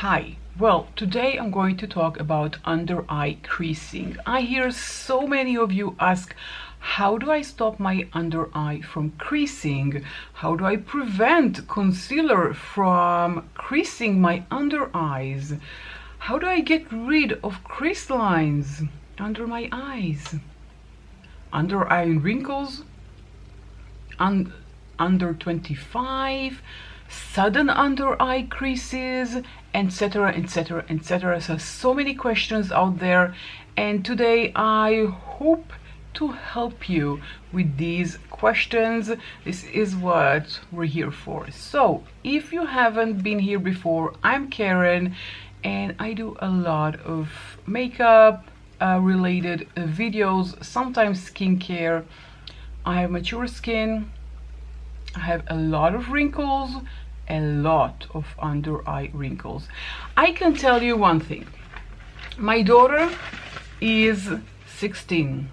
Hi, well, today I'm going to talk about under eye creasing. I hear so many of you ask, how do I stop my under eye from creasing? How do I prevent concealer from creasing my under eyes? How do I get rid of crease lines under my eyes? Under eye wrinkles? Under 25? Sudden under eye creases, etc, etc, etc. So many questions out there, and today I hope to help you with these questions. This is what we're here for. So if you haven't been here before, I'm Karen and I do a lot of makeup related videos, sometimes skincare. I have mature skin, I have a lot of wrinkles, a lot of under eye wrinkles. I can tell you one thing. My daughter is 16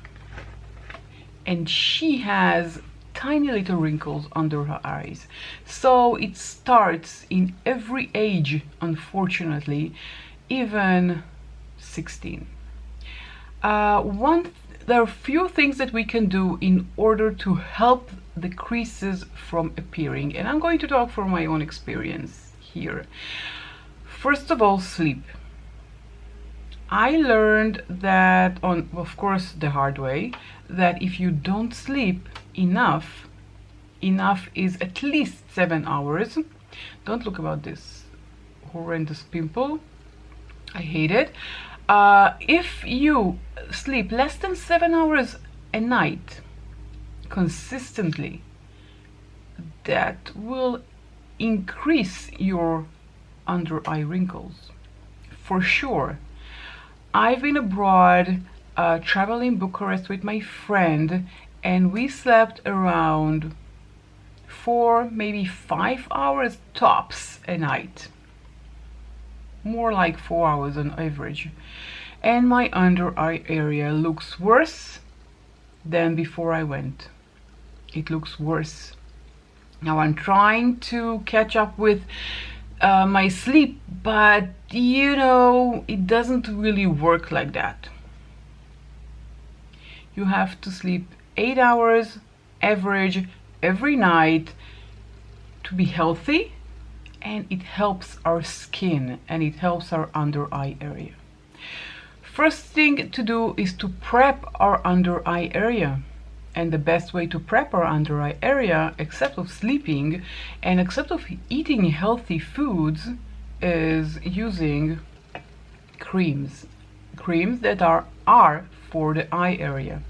and she has tiny little wrinkles under her eyes. So it starts in every age, unfortunately, even 16. There are a few things that we can do in order to help the creases from appearing, and I'm going to talk from my own experience here. First of all, sleep. I learned that, of course the hard way, that if you don't sleep enough is at least 7 hours. Don't look about this horrendous pimple, I hate it. If you sleep less than 7 hours a night consistently, that will increase your under eye wrinkles for sure. I've been abroad traveling Bucharest with my friend, and we slept around 4, maybe 5 hours tops a night, more like 4 hours on average, and my under eye area looks worse than before I went. It looks worse. Now I'm trying to catch up with my sleep, but you know, it doesn't really work like that. You have to sleep 8 hours average every night to be healthy, and it helps our skin and it helps our under eye area. First thing to do is to prep our under eye area. And the best way to prep our under eye area, except of sleeping and except of eating healthy foods, is using creams. Creams that are for the eye area.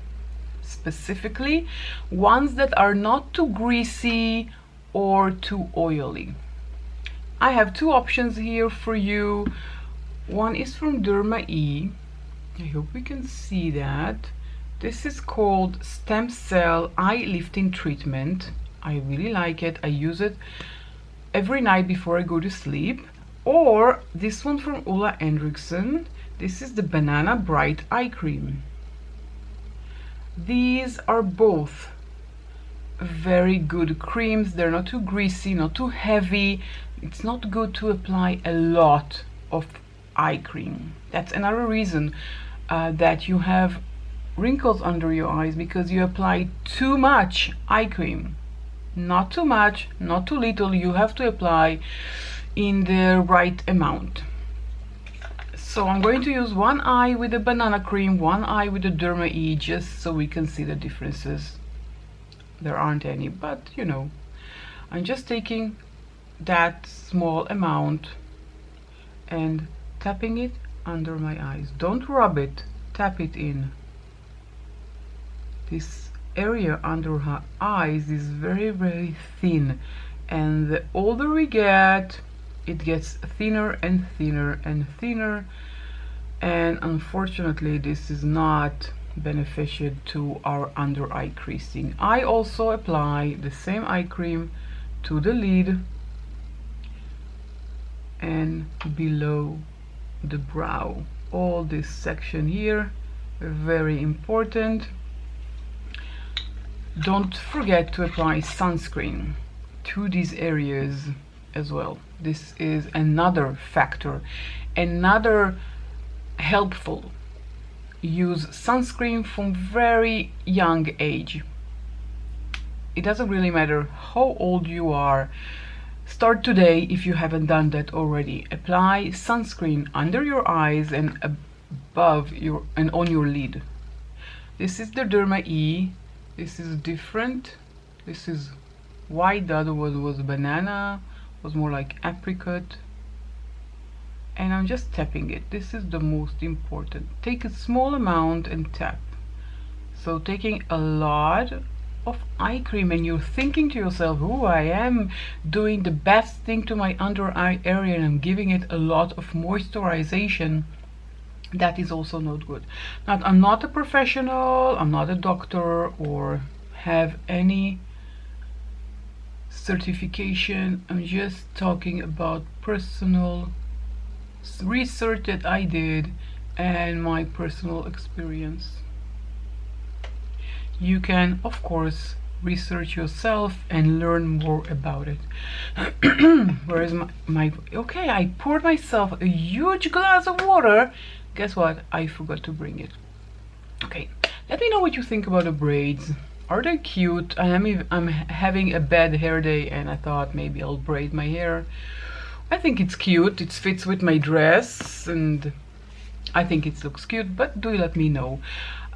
Specifically, ones that are not too greasy or too oily. I have two options here for you. One is from UnderEye. I hope we can see that. This is called Stem Cell Eye Lifting Treatment. I really like it. I use it every night before I go to sleep. Or this one from Ulla Hendrickson. This is the Banana Bright Eye Cream. These are both very good creams. They're not too greasy, not too heavy. It's not good to apply a lot of eye cream. That's another reason that you have wrinkles under your eyes, because you apply too much eye cream. Not too much, not too little. You have to apply in the right amount. So I'm going to use one eye with the banana cream, one eye with the UnderEye, just so we can see the differences. There aren't any, but you know, I'm just taking that small amount and tapping it under my eyes. Don't rub it, tap it in. This area under her eyes is very, very thin, and the older we get, it gets thinner and thinner and thinner, and unfortunately this is not beneficial to our under eye creasing. I also apply the same eye cream to the lid and below the brow. All this section here, very important. Don't forget to apply sunscreen to these areas as well. This is another factor, another helpful. Use sunscreen from very young age. It doesn't really matter how old you are. Start today if you haven't done that already. Apply sunscreen under your eyes and above your and on your lid. This is the Derma E. This is different. This is white. The other one was banana, was more like apricot. And I'm just tapping it. This is the most important. Take a small amount and tap. So taking a lot of eye cream and you're thinking to yourself, oh, I am doing the best thing to my under eye area and I'm giving it a lot of moisturization. That is also not good. Now, I'm not a professional, I'm not a doctor or have any certification. I'm just talking about personal research that I did and my personal experience. You can, of course, research yourself and learn more about it. Where is my okay, I poured myself a huge glass of water. Guess what? I forgot to bring it. Okay, let me know what you think about the braids. Are they cute? I'm having a bad hair day and I thought maybe I'll braid my hair. I think it's cute. It fits with my dress and I think it looks cute, but do let me know.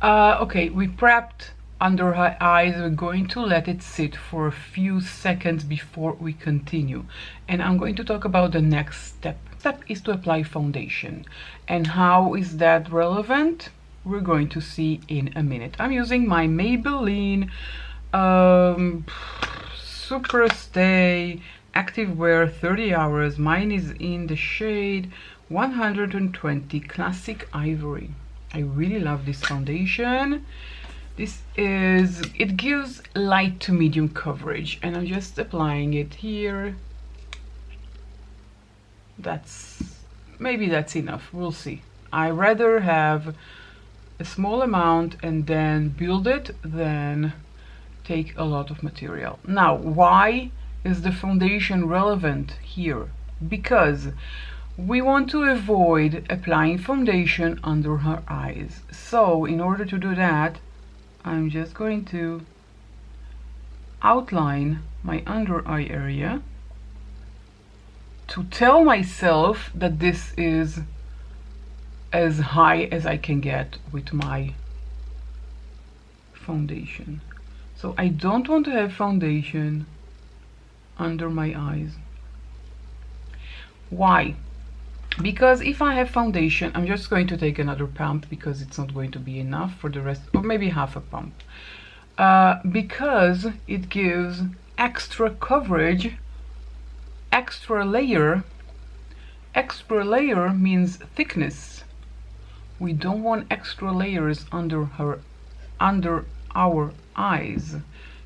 Okay, we prepped under her eyes. We're going to let it sit for a few seconds before we continue, and I'm going to talk about the next step. Step is to apply foundation, and how is that relevant? We're going to see in a minute. I'm using my Maybelline Super Stay Active Wear 30 Hours. Mine is in the shade 120 Classic Ivory. I really love this foundation. It gives light to medium coverage, and I'm just applying it here. Maybe that's enough, we'll see. I rather have a small amount and then build it than take a lot of material. Now, why is the foundation relevant here? Because we want to avoid applying foundation under her eyes. So in order to do that, I'm just going to outline my under eye area to tell myself that this is as high as I can get with my foundation. So I don't want to have foundation under my eyes. Why? Because if I have foundation, I'm just going to take another pump because it's not going to be enough for the rest, or maybe half a pump, because it gives extra coverage, extra layer. Extra layer means thickness. We don't want extra layers under our eyes.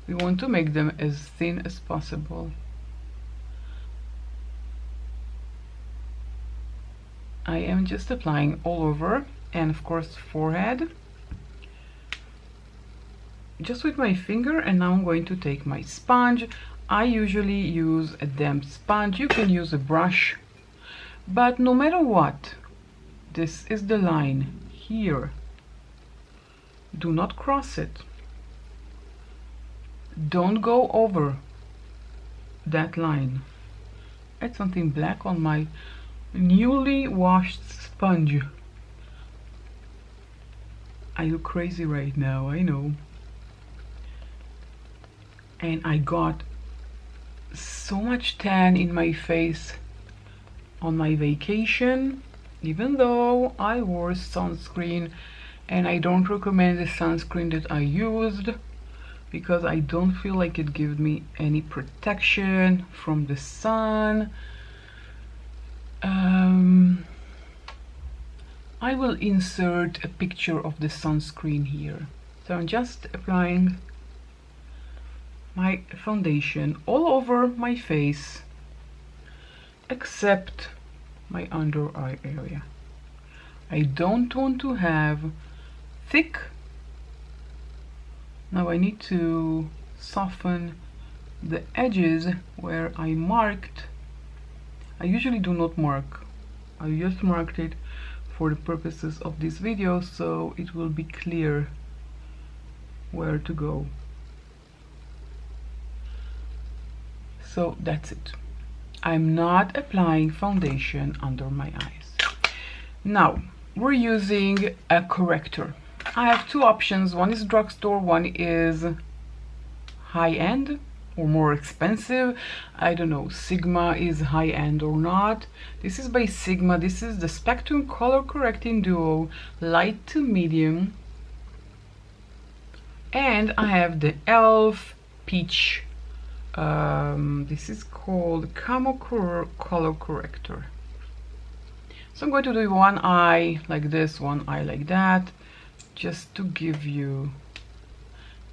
We want to make them as thin as possible. I am just applying all over, and of course forehead, just with my finger. And now I'm going to take my sponge. I usually use a damp sponge. You can use a brush, but no matter what, this is the line here. Do not cross it. Don't go over that line. Add something black on my newly washed sponge. I look crazy right now, I know. And I got so much tan in my face on my vacation, even though I wore sunscreen, and I don't recommend the sunscreen that I used because I don't feel like it gives me any protection from the sun. I will insert a picture of the sunscreen here. So I'm just applying my foundation all over my face except my under eye area. I don't want to have thick. Now I need to soften the edges where I marked I usually do not mark. I just marked it for the purposes of this video, so it will be clear where to go. So that's it. I'm not applying foundation under my eyes. Now we're using a corrector. I have two options. One is drugstore, one is high-end or more expensive. I don't know, Sigma is high-end or not. This is by Sigma. This is the Spectrum Color Correcting Duo Light to Medium, and I have the e.l.f. Peach. This is called Camo Color Corrector. So I'm going to do one eye like this, one eye like that, just to give you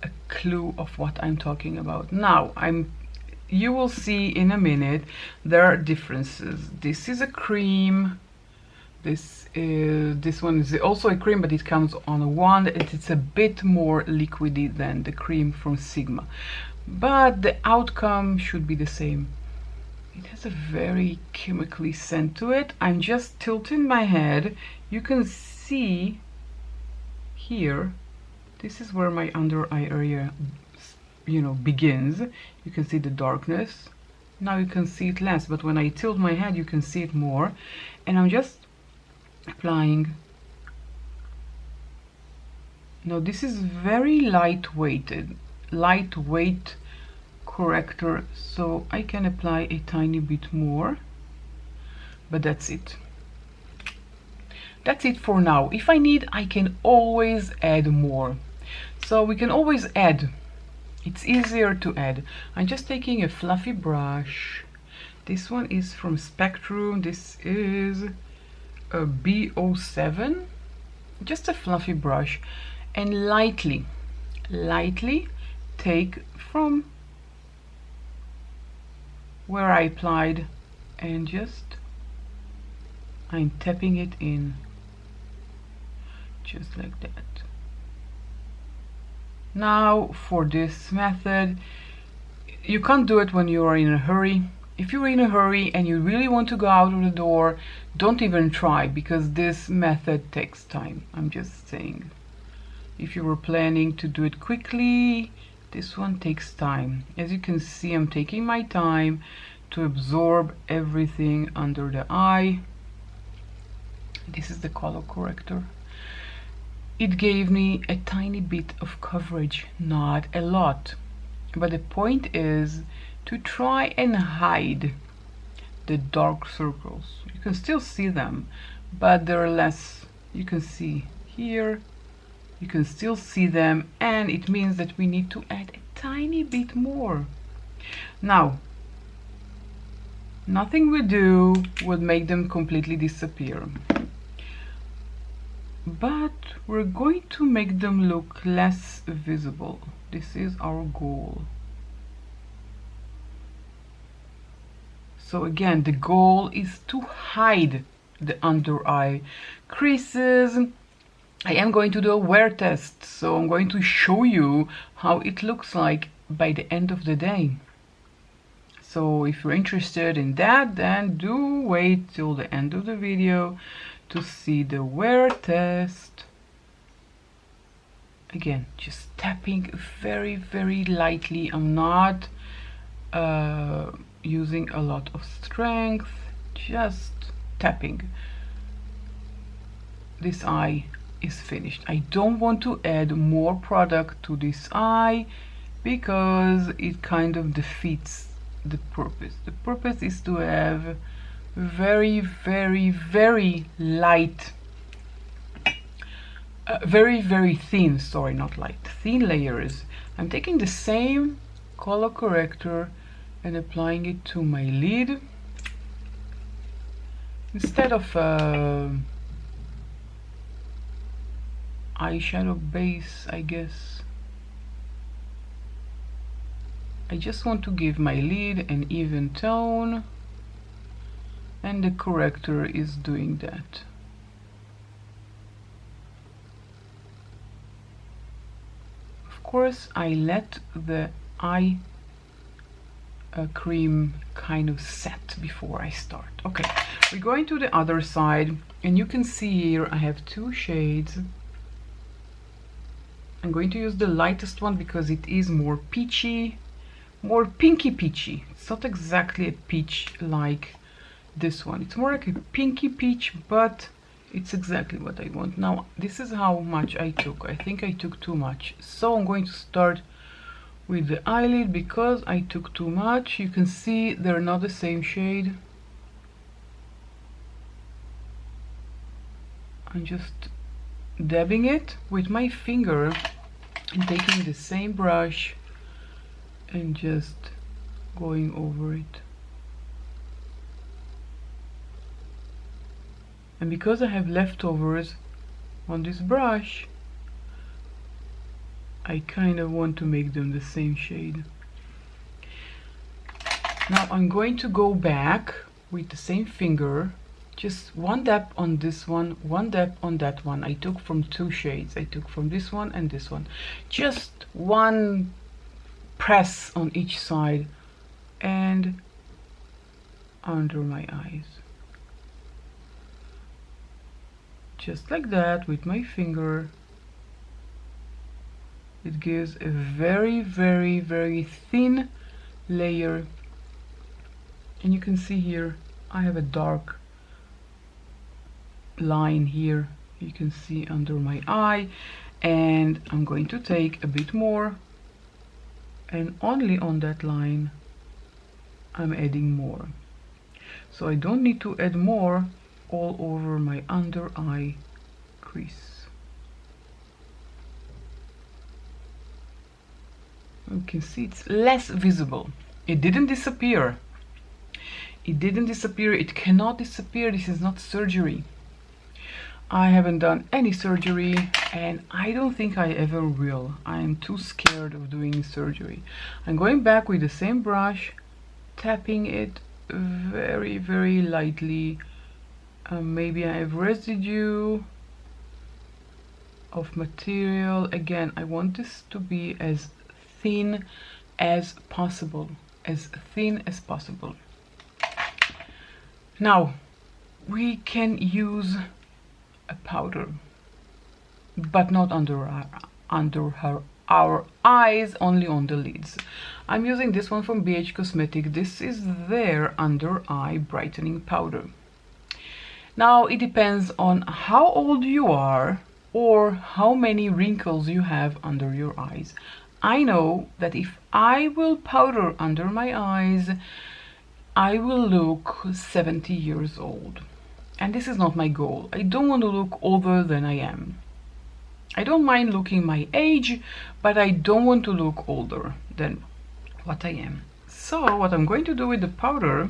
a clue of what I'm talking about. Now you will see in a minute there are differences. This is a cream. This one is also a cream, but it comes on a wand. It's a bit more liquidy than the cream from Sigma, but the outcome should be the same. It has a very chemically scent to it. I'm just tilting my head. You can see here, this is where my under eye area, begins. You can see the darkness. Now you can see it less, but when I tilt my head, you can see it more. And I'm just applying. Now this is very lightweight corrector, so I can apply a tiny bit more, but that's it. That's it for now. If I need, I can always add more. So we can always add. It's easier to add. I'm just taking a fluffy brush. This one is from Spectrum. This is a B07. Just a fluffy brush, and lightly take from where I applied, and just I'm tapping it in just like that. Now for this method, you can't do it when you are in a hurry. If you're in a hurry and you really want to go out of the door, don't even try, because this method takes time. I'm just saying, if you were planning to do it quickly, this one takes time. As you can see, I'm taking my time to absorb everything under the eye. This is the color corrector. It gave me a tiny bit of coverage, not a lot, but the point is to try and hide the dark circles. You can still see them, but they're less. You can see here, you can still see them, and it means that we need to add a tiny bit more. Now, nothing we do would make them completely disappear, but we're going to make them look less visible. This is our goal. So again, the goal is to hide the under eye creases. I am going to do a wear test, so I'm going to show you how it looks like by the end of the day. So if you're interested in that, then do wait till the end of the video to see the wear test. Again, just tapping very, very lightly. I'm not using a lot of strength, just tapping. This eye is finished. I don't want to add more product to this eye because it kind of defeats the purpose. The purpose is to have very, very, very light, very, very thin, sorry, not light, thin layers. I'm taking the same color corrector and applying it to my lid. Instead of eyeshadow base, I guess, I just want to give my lid an even tone, and the corrector is doing that. Of course, I let the eye cream kind of set before I start. Okay, we're going to the other side, and you can see here I have two shades. I'm going to use the lightest one because it is more peachy, more pinky peachy. It's not exactly a peach like this one. It's more like a pinky peach, but it's exactly what I want. Now, this is how much I took. I think I took too much. So I'm going to start with the eyelid because I took too much. You can see they're not the same shade. I'm just dabbing it with my finger and taking the same brush and just going over it. And because I have leftovers on this brush, I kind of want to make them the same shade. Now I'm going to go back with the same finger, just one dab on this one dab on that one. I took from two shades. I took from this one and this one. Just one press on each side and under my eyes. Just like that with my finger. It gives a very, very, very thin layer. And you can see here I have a dark line here. You can see under my eye, and I'm going to take a bit more, and only on that line I'm adding more. So I don't need to add more all over my under eye crease. You can see it's less visible. It didn't disappear. It didn't disappear. It cannot disappear. This is not surgery. I haven't done any surgery, and I don't think I ever will. I am too scared of doing surgery. I'm going back with the same brush, tapping it very, very lightly. Maybe I have residue of material. Again, I want this to be as thin as possible. As thin as possible. Now, we can use a powder, but not under our eyes, only on the lids. I'm using this one from BH Cosmetics. This is their under eye brightening powder. Now it depends on how old you are or how many wrinkles you have under your eyes. I know that if I will powder under my eyes, I will look 70 years old. And this is not my goal. I don't want to look older than I am. I don't mind looking my age, but I don't want to look older than what I am. So what I'm going to do with the powder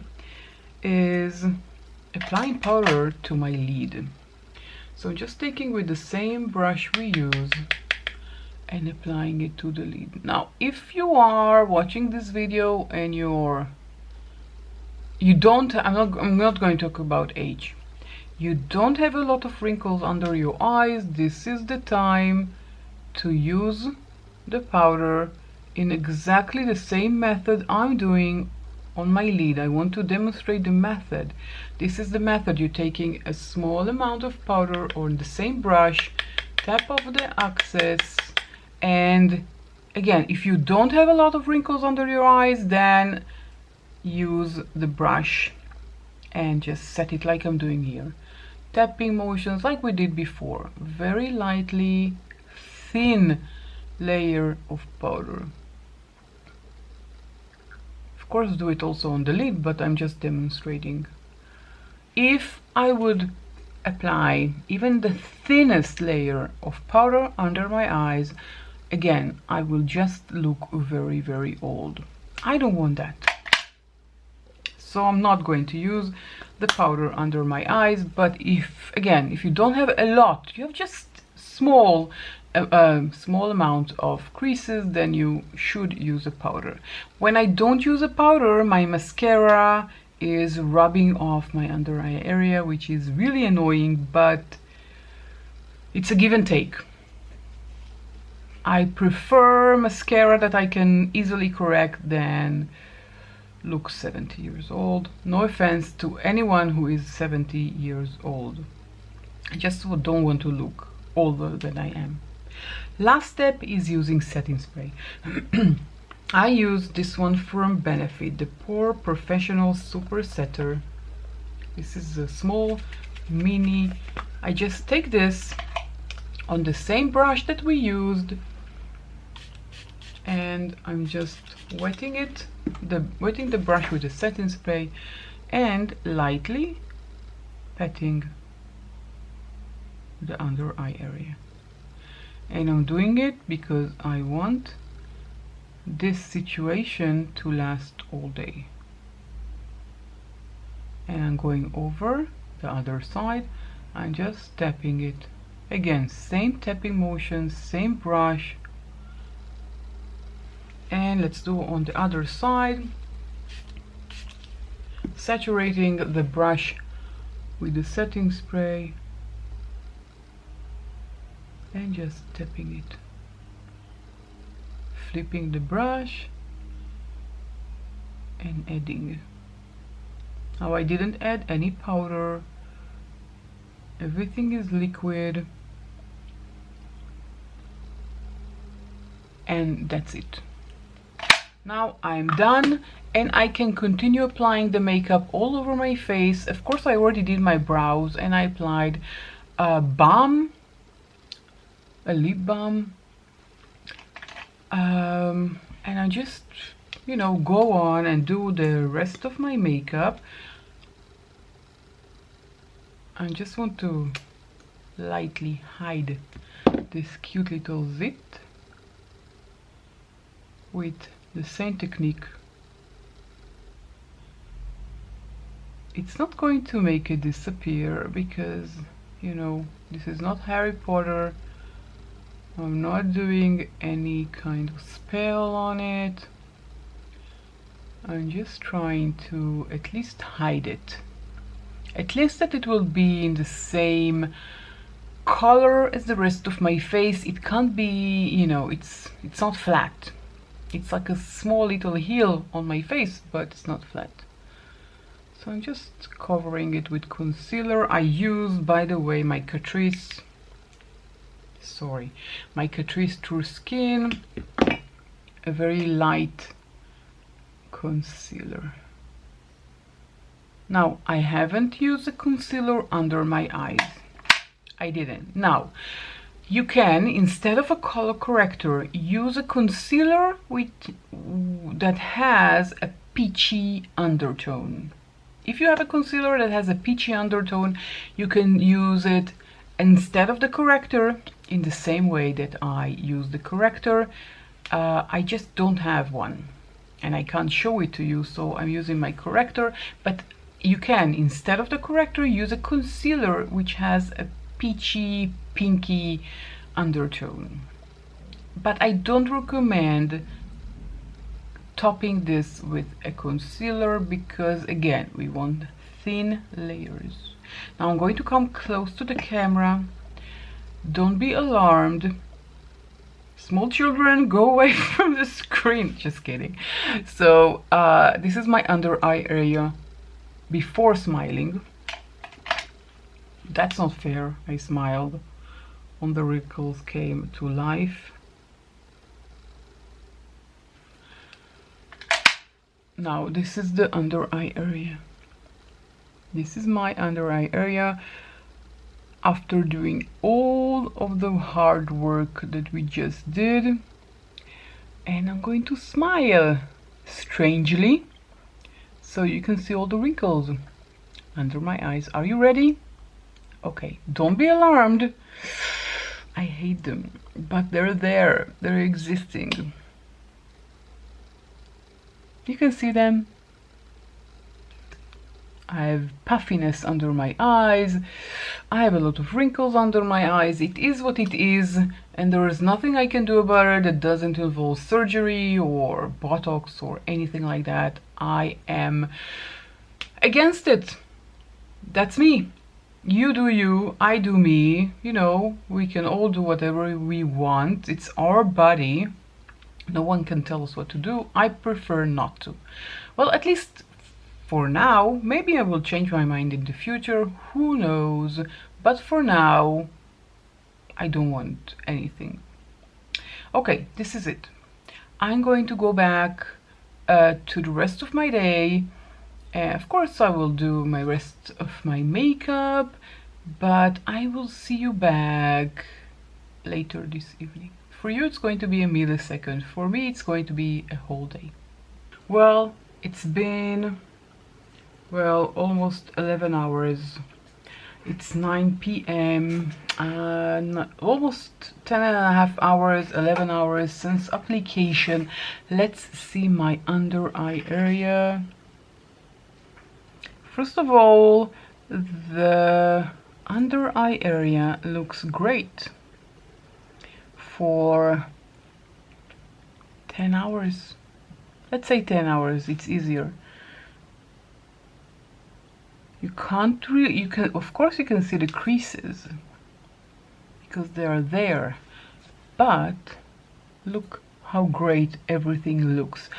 is applying powder to my lid. So I'm just taking with the same brush we use and applying it to the lid. Now, if you are watching this video and I'm not going to talk about age. You don't have a lot of wrinkles under your eyes, this is the time to use the powder in exactly the same method I'm doing on my lid. I want to demonstrate the method. This is the method. You're taking a small amount of powder on the same brush, tap off the excess, and again, if you don't have a lot of wrinkles under your eyes, then use the brush and just set it like I'm doing here. Tapping motions like we did before. Very lightly, thin layer of powder. Of course, do it also on the lid, but I'm just demonstrating. If I would apply even the thinnest layer of powder under my eyes, again, I will just look very, very old. I don't want that. So I'm not going to use the powder under my eyes, but if you don't have a lot, you have just small amount of creases, then you should use a powder. When I don't use a powder, my mascara is rubbing off my under eye area, which is really annoying, but it's a give and take. I prefer mascara that I can easily correct than look 70 years old. No offense to anyone who is 70 years old. I just don't want to look older than I am. Last step is using setting spray. I use this one from Benefit, the Pore Professional Super Setter. This is a small mini. I just take this on the same brush that we used, and I'm just wetting the brush with the setting spray and lightly patting the under eye area. And I'm doing it because I want this situation to last all day. And I'm going over the other side and just tapping it. Again, same tapping motion, same brush. And let's do on the other side, saturating the brush with the setting spray and just tapping it, flipping the brush and adding. Now I didn't add any powder, everything is liquid, and that's it. Now I'm done and I can continue applying the makeup all over my face. Of course I already did my brows and I applied a balm, a lip balm, and I just, you know, go on and do the rest of my makeup. I just want to lightly hide this cute little zit with the same technique. It's not going to make it disappear because, you know, this is not Harry Potter. I'm not doing any kind of spell on it. I'm just trying to at least hide it. At least that it will be in the same color as the rest of my face. It can't be, you know, it's not flat. It's like a small little hill on my face, but it's not flat. So I'm just covering it with concealer. I use, by the way, my Catrice True Skin, a very light concealer. Now I haven't used a concealer under my eyes. I didn't. Now you can, instead of a color corrector, use a concealer that has a peachy undertone. If you have a concealer that has a peachy undertone, you can use it instead of the corrector in the same way that I use the corrector. I just don't have one and I can't show it to you, so I'm using my corrector. But you can, instead of the corrector, use a concealer which has a peachy, pinky undertone. But I don't recommend topping this with a concealer because, again, we want thin layers. Now I'm going to come close to the camera. Don't be alarmed. Small children, go away from the screen. Just kidding. So this is my under eye area before smiling. That's not fair. I smiled. On the wrinkles came to life. Now this is the under eye area. This is my under eye area after doing all of the hard work that we just did. And I'm going to smile strangely so you can see all the wrinkles under my eyes. Are you ready? Okay, don't be alarmed. I hate them, but they're there. They're existing. You can see them. I have puffiness under my eyes. I have a lot of wrinkles under my eyes. It is what it is, and there is nothing I can do about it that doesn't involve surgery or Botox or anything like that. I am against it. That's me. You do you, I do me. You know, we can all do whatever we want. It's our body. No one can tell us what to do. I prefer not to. Well, at least for now. Maybe I will change my mind in the future. Who knows? But for now, I don't want anything. Okay, this is it. I'm going to go back to the rest of my day. Of course, I will do my rest of my makeup, but I will see you back later this evening. For you, it's going to be a millisecond. For me, it's going to be a whole day. Well, it's been, well, almost 11 hours. It's 9 p.m. Almost 10 and a half hours, 11 hours since application. Let's see my under eye area. First of all, the under eye area looks great for 10 hours. Let's say 10 hours, it's easier. You can't really, you can, of course you can see the creases because they are there, but look how great everything looks.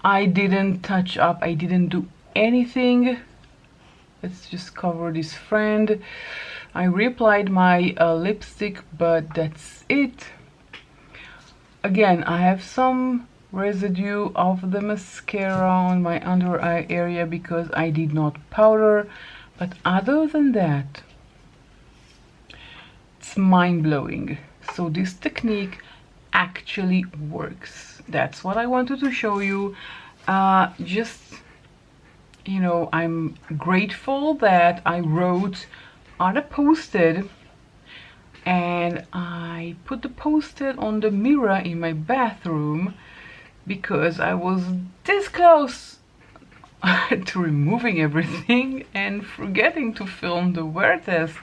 I didn't touch up, I didn't do anything. Let's just cover this friend. I reapplied my lipstick, but that's it. Again, I have some residue of the mascara on my under eye area because I did not powder, but other than that, it's mind-blowing. So this technique actually works. That's what I wanted to show you. Just, you know, I'm grateful that I wrote on a post-it, and I put the post-it on the mirror in my bathroom because I was this close to removing everything and forgetting to film the wear test.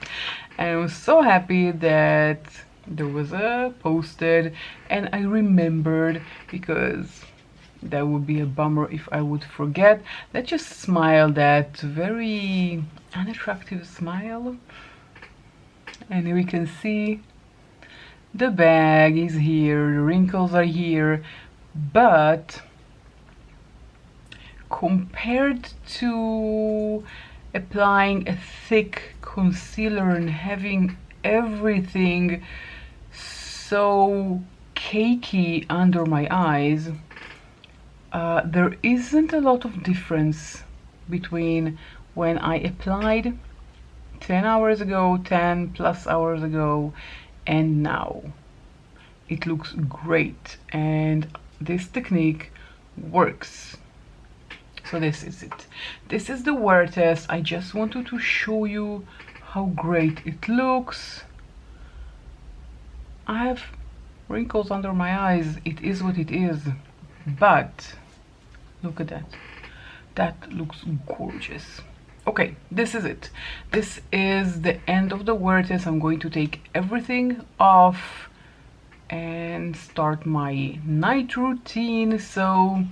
And I was so happy that there was a post-it and I remembered, because that would be a bummer if I would forget. Let's just smile, that very unattractive smile. And we can see the bag is here, the wrinkles are here, but compared to applying a thick concealer and having everything so cakey under my eyes, there isn't a lot of difference between when I applied 10 hours ago, 10 plus hours ago, and now. It looks great, and this technique works. So this is it. This is the wear test. I just wanted to show you how great it looks. I have wrinkles under my eyes. It is what it is, but look at that. That looks gorgeous. Okay, this is it. This is the end of the wear test. I'm going to take everything off and start my night routine. So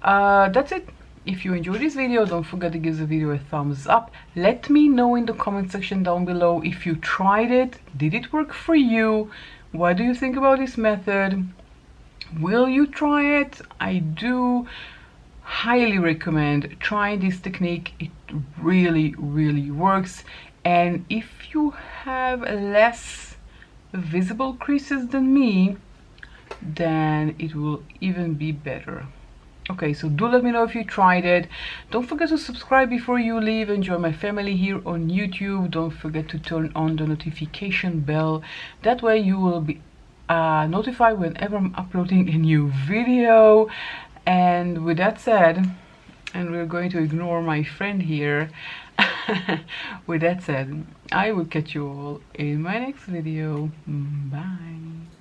that's it. If you enjoyed this video, don't forget to give the video a thumbs up. Let me know in the comment section down below if you tried it. Did it work for you? What do you think about this method? Will you try it? I do highly recommend trying this technique. It really works. And if you have less visible creases than me, then it will even be better. Okay, so do let me know if you tried it. Don't forget to subscribe before you leave and join my family here on YouTube. Don't forget to turn on the notification bell. That way you will be notified whenever I'm uploading a new video. And with that said, and we're going to ignore my friend here. With that said, I will catch you all in my next video. Bye.